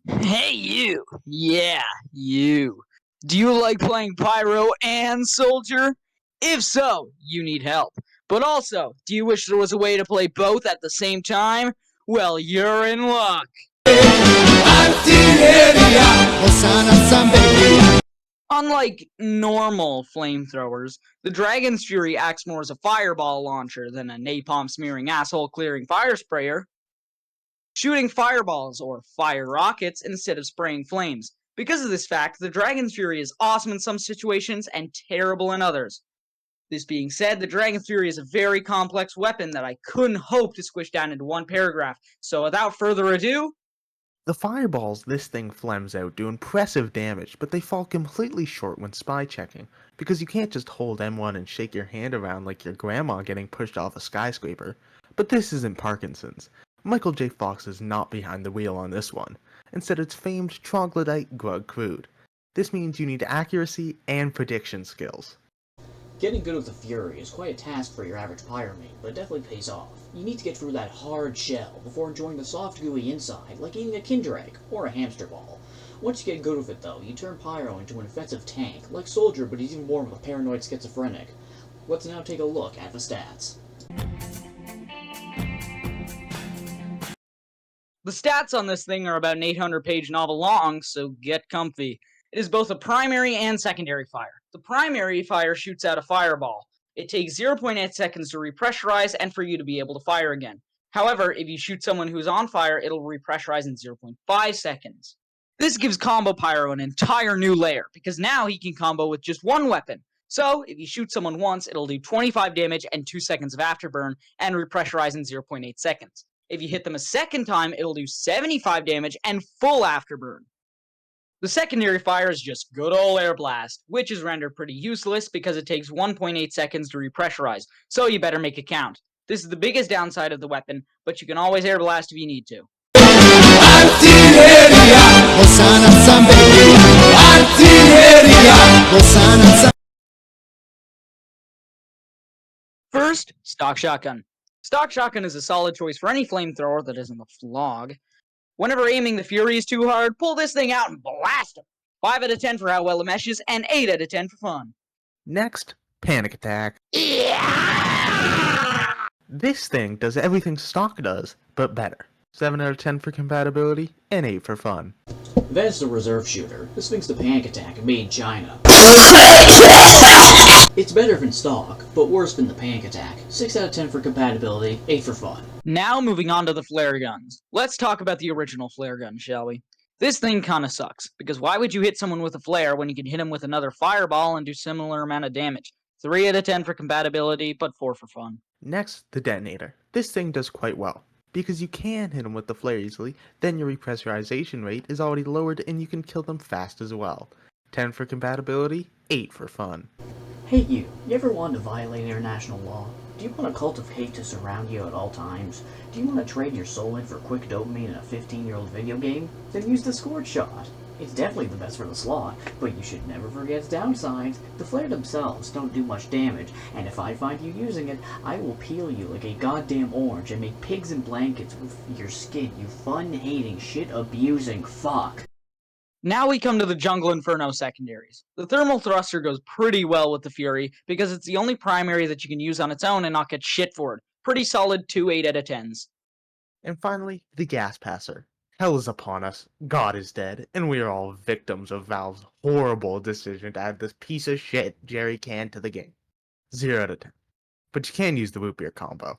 Hey you! Yeah, you. Do you like playing Pyro and Soldier? If so, you need help. But also, do you wish there was a way to play both at the same time? Well, you're in luck! Unlike normal flamethrowers, the Dragon's Fury acts more as a fireball launcher than a napalm-smearing asshole-clearing fire sprayer, shooting fireballs or fire rockets instead of spraying flames. Because of this fact, the Dragon's Fury is awesome in some situations and terrible in others. This being said, the Dragon's Fury is a very complex weapon that I couldn't hope to squish down into one paragraph, so without further ado... The fireballs this thing flames out do impressive damage, but they fall completely short when spy checking, because you can't just hold M1 and shake your hand around like your grandma getting pushed off a skyscraper. But this isn't Parkinson's. Michael J. Fox is not behind the wheel on this one. Instead, it's famed troglodyte Grug Crude. This means you need accuracy and prediction skills. Getting good with the Fury is quite a task for your average pyromane, but it definitely pays off. You need to get through that hard shell before enjoying the soft gooey inside, like eating a Kinder Egg or a hamster ball. Once you get good with it though, you turn Pyro into an offensive tank, like Soldier, but he's even more of a paranoid schizophrenic. Let's now take a look at the stats. The stats on this thing are about an 800-page novel long, so get comfy. It is both a primary and secondary fire. The primary fire shoots out a fireball. It takes 0.8 seconds to repressurize and for you to be able to fire again. However, if you shoot someone who's on fire, it'll repressurize in 0.5 seconds. This gives Combo Pyro an entire new layer, because now he can combo with just one weapon. So, if you shoot someone once, it'll do 25 damage and 2 seconds of afterburn, and repressurize in 0.8 seconds. If you hit them a second time, it'll do 75 damage and full afterburn. The secondary fire is just good old air blast, which is rendered pretty useless because it takes 1.8 seconds to repressurize, so you better make it count. This is the biggest downside of the weapon, but you can always air blast if you need to. First, stock shotgun. Stock shotgun is a solid choice for any flamethrower that isn't a flog. Whenever aiming the Fury is too hard, pull this thing out and blast him. 5 out of 10 for how well it meshes, and 8 out of 10 for fun. Next, Panic Attack. This thing does everything stock does, but better. 7 out of 10 for compatibility, and 8 for fun. Then it's the reserve shooter. This thing's the Panic Attack made in China. It's better than stock, but worse than the Panic Attack. 6 out of 10 for compatibility, 8 for fun. Now moving on to the flare guns. Let's talk about the original flare gun, shall we? This thing kinda sucks, because why would you hit someone with a flare when you can hit him with another fireball and do similar amount of damage? 3 out of 10 for compatibility, but 4 for fun. Next, the detonator. This thing does quite well, because you can hit them with the flare easily, then your repressurization rate is already lowered and you can kill them fast as well. 10 for compatibility, 8 for fun. Hey you ever want to violate international law? Do you want a cult of hate to surround you at all times? Do you want to trade your soul in for quick dopamine in a 15-year-old video game? Then use the Scored Shot. It's definitely the best for the slot, but you should never forget its downsides. The flare themselves don't do much damage, and if I find you using it, I will peel you like a goddamn orange and make pigs in blankets with your skin, you fun-hating, shit-abusing fuck. Now we come to the Jungle Inferno secondaries. The thermal thruster goes pretty well with the Fury, because it's the only primary that you can use on its own and not get shit for it. Pretty solid 2 8 out of 10s. And finally, the Gas Passer. Hell is upon us, God is dead, and we are all victims of Valve's horrible decision to add this piece of shit Jerry Can to the game. 0 out of 10. But you can use the root beer combo.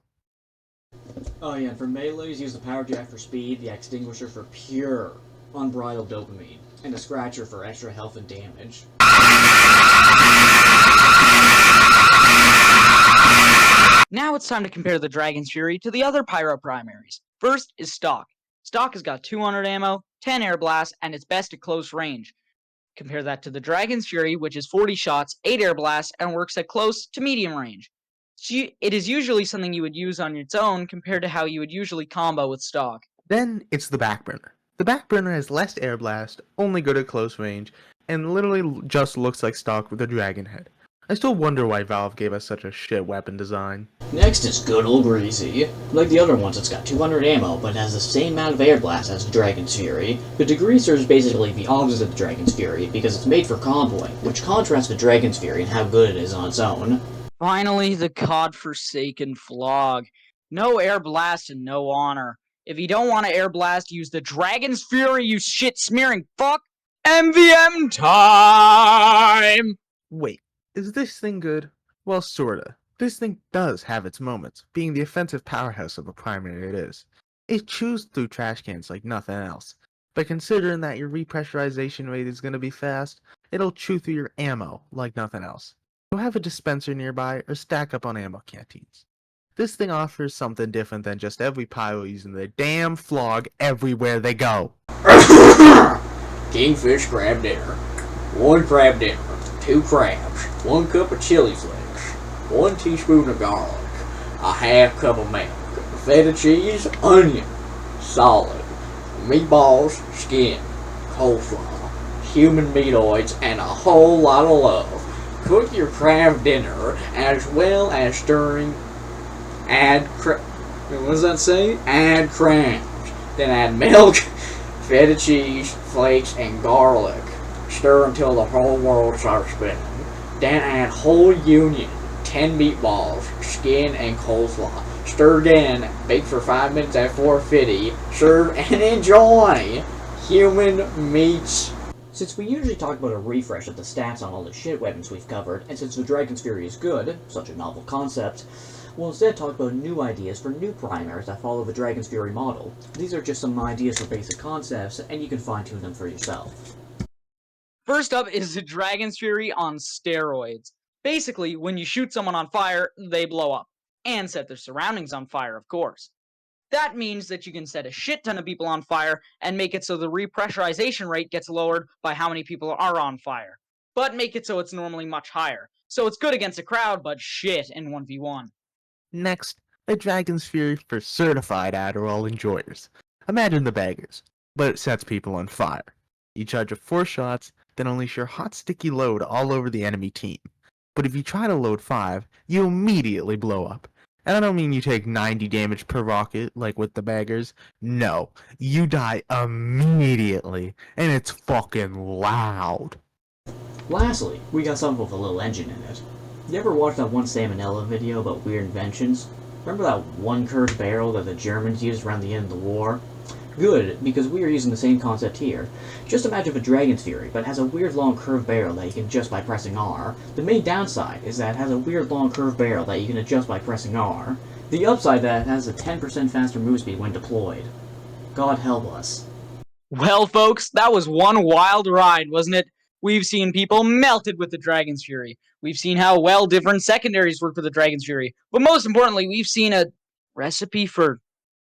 Oh yeah, and for melees, use the Power Jack for speed, the Extinguisher for pure, unbridled dopamine, and the Scratcher for extra health and damage. Now it's time to compare the Dragon's Fury to the other Pyro primaries. First is Stock. Stock has got 200 ammo, 10 air blasts, and it's best at close range. Compare that to the Dragon's Fury, which is 40 shots, 8 air blasts, and works at close to medium range. It is usually something you would use on its own compared to how you would usually combo with Stock. Then it's the Backburner. The Backburner has less air blast, only good at close range, and literally just looks like Stock with a dragon head. I still wonder why Valve gave us such a shit weapon design. Next is good old Greasy. Like the other ones, it's got 200 ammo, but it has the same amount of air blast as the Dragon's Fury. The Degreaser is basically the opposite of the Dragon's Fury, because it's made for comboing, which contrasts the Dragon's Fury and how good it is on its own. Finally, the godforsaken flog. No air blast and no honor. If you don't want to air blast, use the Dragon's Fury, you shit-smearing fuck! MVM time! Wait, is this thing good? Well, sorta. This thing does have its moments, being the offensive powerhouse of a primary it is. It chews through trash cans like nothing else, but considering that your repressurization rate is going to be fast, it'll chew through your ammo like nothing else. So have a dispenser nearby or stack up on ammo canteens. This thing offers something different than just every pyro using the damn flog everywhere they go. Kingfish crab dinner. 1 crab dinner, 2 crabs, 1 cup of chili flakes, 1 teaspoon of garlic, a half cup of milk, feta cheese, onion, solid, meatballs, skin, coleslaw, human meatoids, and a whole lot of love. Cook your crab dinner as well as stirring. What does that say? Add crabs. Then add milk, feta cheese, flakes, and garlic. Stir until the whole world starts spinning. Then add whole union, 10 meatballs, skin, and coleslaw. Stir again, bake for 5 minutes at 450. Serve and enjoy! Human meats. Since we usually talk about a refresh of the stats on all the shit weapons we've covered, and since the Dragon's Fury is good, such a novel concept, we'll instead talk about new ideas for new primaries that follow the Dragon's Fury model. These are just some ideas for basic concepts, and you can fine-tune them for yourself. First up is the Dragon's Fury on steroids. Basically, when you shoot someone on fire, they blow up. And set their surroundings on fire, of course. That means that you can set a shit ton of people on fire and make it so the repressurization rate gets lowered by how many people are on fire. But make it so it's normally much higher. So it's good against a crowd, but shit in 1v1. Next, a Dragon's Fury for certified Adderall enjoyers. Imagine the beggars, but it sets people on fire. You charge it 4 shots, then unleash your hot sticky load all over the enemy team. But if you try to load 5, you immediately blow up. And I don't mean you take 90 damage per rocket like with the beggars. No, you die immediately, and it's fucking loud. Lastly, we got something with a little engine in it. You ever watch that one Salmonella video about weird inventions? Remember that one curved barrel that the Germans used around the end of the war? Good, because we are using the same concept here. Just imagine a Dragon's Fury, but it has a weird long curved barrel that you can adjust by pressing R. The main downside is that it has a weird long curved barrel that you can adjust by pressing R. The upside that it has a 10% faster move speed when deployed. God help us. Well, folks, that was one wild ride, wasn't it? We've seen people melted with the Dragon's Fury. We've seen how well different secondaries work with the Dragon's Fury. But most importantly, we've seen a recipe for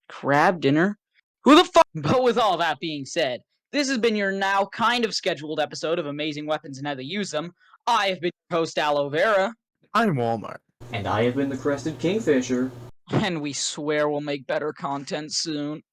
crab dinner. Who the fuck? But with all that being said, this has been your now kind of scheduled episode of Amazing Weapons and How to Use Them. I have been your host, Aloe Vera. I'm Walmart. And I have been the Crested Kingfisher. And we swear we'll make better content soon.